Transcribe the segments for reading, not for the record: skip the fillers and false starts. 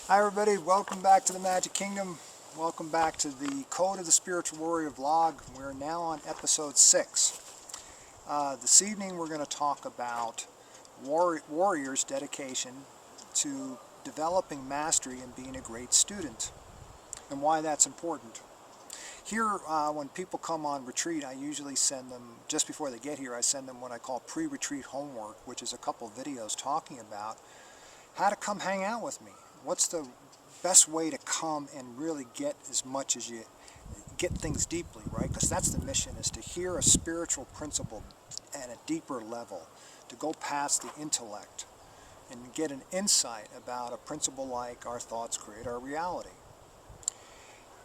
Hi everybody, welcome back to the Magic Kingdom. Welcome back to the Code of the Spiritual Warrior vlog. We're now on episode 6. This evening we're going to talk about warriors' dedication to developing mastery and being a great student, and why that's important. Here, when people come on retreat, I usually send them, just before they get here, I send them what I call pre-retreat homework, which is a couple of videos talking about how to come hang out with me. What's the best way to come and really get as much as you get things deeply, right? Because that's the mission, is to hear a spiritual principle at a deeper level, to go past the intellect and get an insight about a principle like our thoughts create our reality.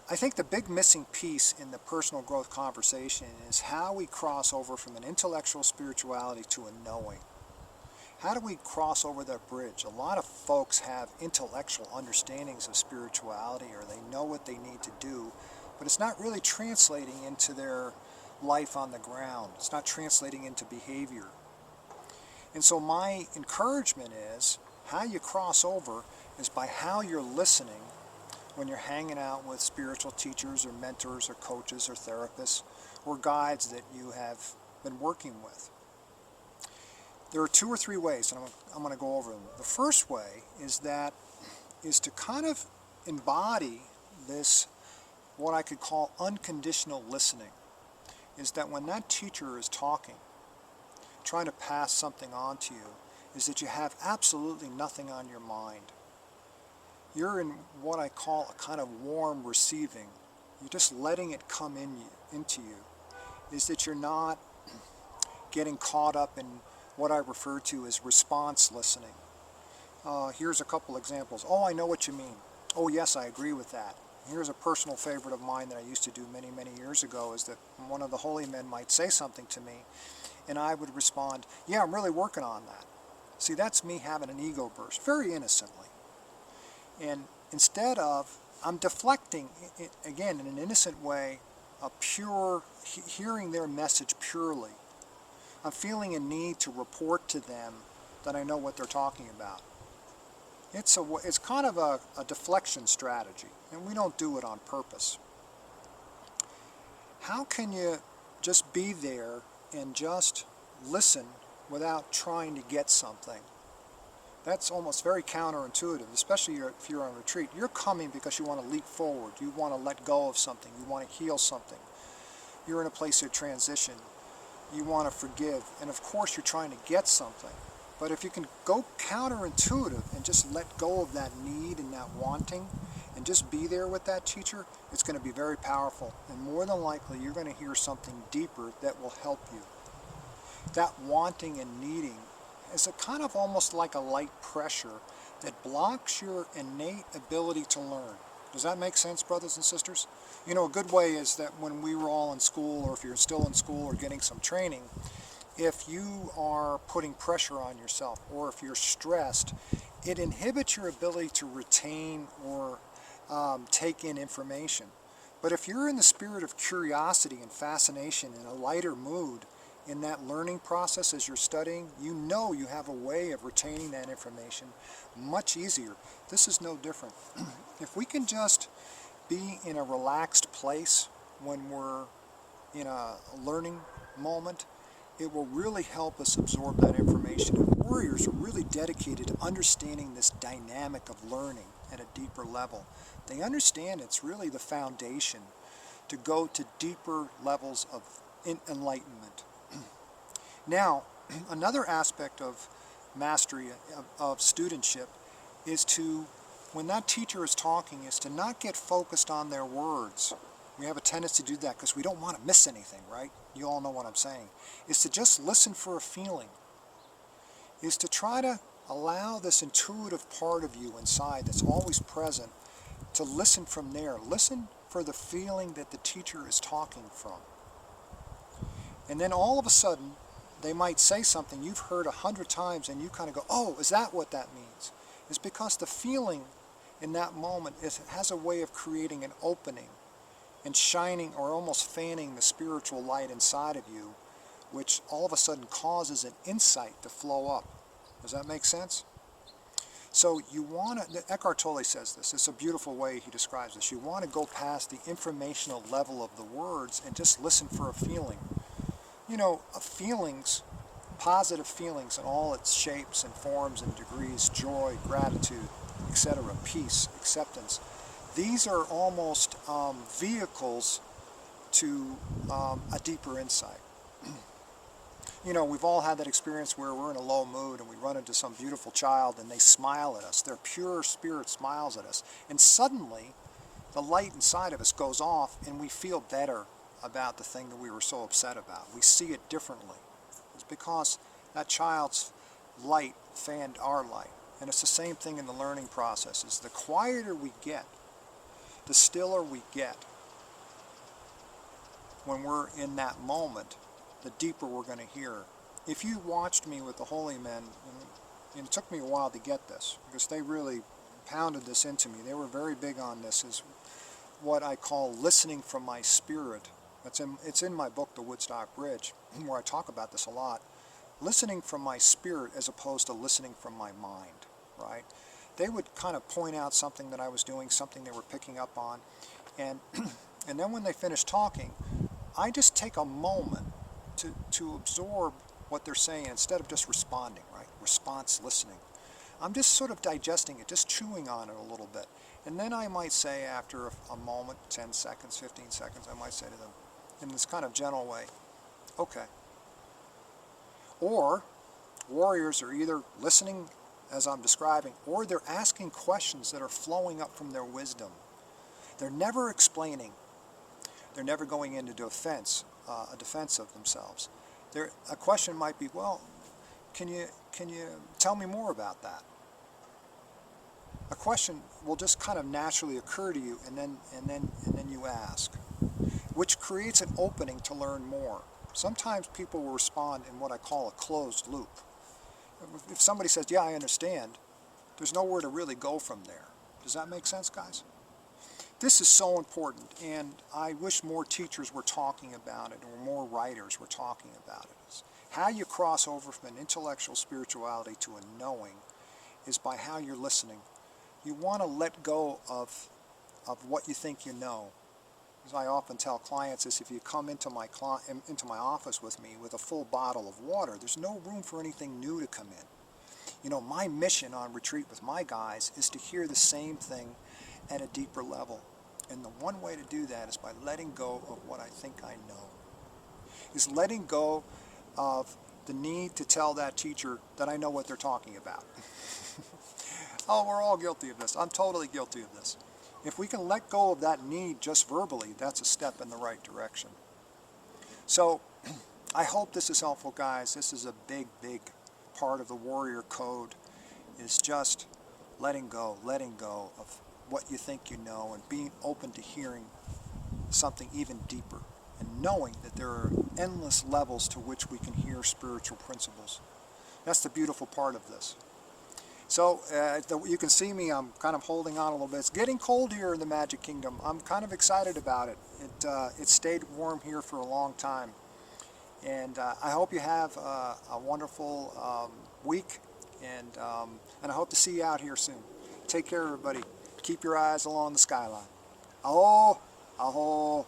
I think the big missing piece in the personal growth conversation is how we cross over from an intellectual spirituality to a knowing. How do we cross over that bridge? A lot of folks have intellectual understandings of spirituality, or they know what they need to do, but it's not really translating into their life on the ground. It's not translating into behavior. And so my encouragement is, how you cross over is by how you're listening when you're hanging out with spiritual teachers or mentors or coaches or therapists or guides that you have been working with. There are 2 or 3 ways, and I'm going to go over them. The first way is to kind of embody this, what I could call unconditional listening. Is that when that teacher is talking, trying to pass something on to you, is that you have absolutely nothing on your mind. You're in what I call a kind of warm receiving. You're just letting it come into you. Is that you're not getting caught up in what I refer to as response listening. Here's a couple examples. Oh, I know what you mean. Oh, yes, I agree with that. Here's a personal favorite of mine that I used to do many, many years ago, is that one of the holy men might say something to me, and I would respond, yeah, I'm really working on that. See, that's me having an ego burst, very innocently. And instead of, I'm deflecting, again, in an innocent way, a pure, hearing their message purely. I'm feeling a need to report to them that I know what they're talking about. It's kind of a deflection strategy, and we don't do it on purpose. How can you just be there and just listen without trying to get something? That's almost very counterintuitive, especially if you're on retreat. You're coming because you want to leap forward. You want to let go of something. You want to heal something. You're in a place of transition. You want to forgive, and of course you're trying to get something. But if you can go counterintuitive and just let go of that need and that wanting and just be there with that teacher, it's going to be very powerful, and more than likely you're going to hear something deeper that will help you. That wanting and needing is a kind of almost like a light pressure that blocks your innate ability to learn. Does that make sense, brothers and sisters? You know, a good way is that when we were all in school, or if you're still in school or getting some training, if you are putting pressure on yourself, or if you're stressed, it inhibits your ability to retain or take in information. But if you're in the spirit of curiosity and fascination, in a lighter mood, in that learning process as you're studying, you know you have a way of retaining that information much easier. This is no different. If we can just be in a relaxed place when we're in a learning moment, it will really help us absorb that information. And warriors are really dedicated to understanding this dynamic of learning at a deeper level. They understand it's really the foundation to go to deeper levels of enlightenment. Now, another aspect of mastery, of studentship, is to, when that teacher is talking, is to not get focused on their words. We have a tendency to do that because we don't want to miss anything, right? You all know what I'm saying. Is to just listen for a feeling. Is to try to allow this intuitive part of you inside that's always present to listen from there. Listen for the feeling that the teacher is talking from. And then all of a sudden, they might say something you've heard 100 times, and you kind of go, oh, is that what that means? It's because the feeling in that moment has a way of creating an opening and shining, or almost fanning, the spiritual light inside of you, which all of a sudden causes an insight to flow up. Does that make sense? So you want to, Eckhart Tolle says this, it's a beautiful way he describes this, you want to go past the informational level of the words and just listen for a feeling. You know, feelings, positive feelings in all its shapes and forms and degrees, joy, gratitude, etc., peace, acceptance. These are almost vehicles to a deeper insight. You know, we've all had that experience where we're in a low mood and we run into some beautiful child and they smile at us. Their pure spirit smiles at us. And suddenly, the light inside of us goes off and we feel better about the thing that we were so upset about. We see it differently. It's because that child's light fanned our light. And it's the same thing in the learning processes. The quieter we get, the stiller we get when we're in that moment, the deeper we're going to hear. If you watched me with the holy men, and it took me a while to get this, because they really pounded this into me. They were very big on this, is what I call listening from my spirit. It's in my book, The Woodstock Bridge, where I talk about this a lot. Listening from my spirit as opposed to listening from my mind, right? They would kind of point out something that I was doing, something they were picking up on, and then when they finished talking, I just take a moment to absorb what they're saying instead of just responding, right? Response listening. I'm just sort of digesting it, just chewing on it a little bit. And then I might say after a moment, 10 seconds, 15 seconds, I might say to them in this kind of gentle way, okay. Or warriors are either listening as I'm describing, or they're asking questions that are flowing up from their wisdom. They're never explaining. They're never going into defense, a defense of themselves. A question might be, well, can you tell me more about that? A question will just kind of naturally occur to you, and then you ask, which creates an opening to learn more. Sometimes people will respond in what I call a closed loop. If somebody says, yeah, I understand, there's nowhere to really go from there. Does that make sense, guys? This is so important, and I wish more teachers were talking about it, or more writers were talking about it. It's how you cross over from an intellectual spirituality to a knowing is by how you're listening. You want to let go of what you think you know. As I often tell clients, is if you come into my office with me with a full bottle of water, there's no room for anything new to come in. You know, my mission on retreat with my guys is to hear the same thing at a deeper level. And the one way to do that is by letting go of what I think I know. Is letting go of the need to tell that teacher that I know what they're talking about. Oh, we're all guilty of this. I'm totally guilty of this. If we can let go of that need just verbally, that's a step in the right direction. So, I hope this is helpful, guys. This is a big, big part of the warrior code, is just letting go of what you think you know and being open to hearing something even deeper and knowing that there are endless levels to which we can hear spiritual principles. That's the beautiful part of this. So you can see me, I'm kind of holding on a little bit. It's getting cold here in the Magic Kingdom. I'm kind of excited about it. It stayed warm here for a long time. And I hope you have a wonderful week, and I hope to see you out here soon. Take care, everybody. Keep your eyes along the skyline. Aho! Aho!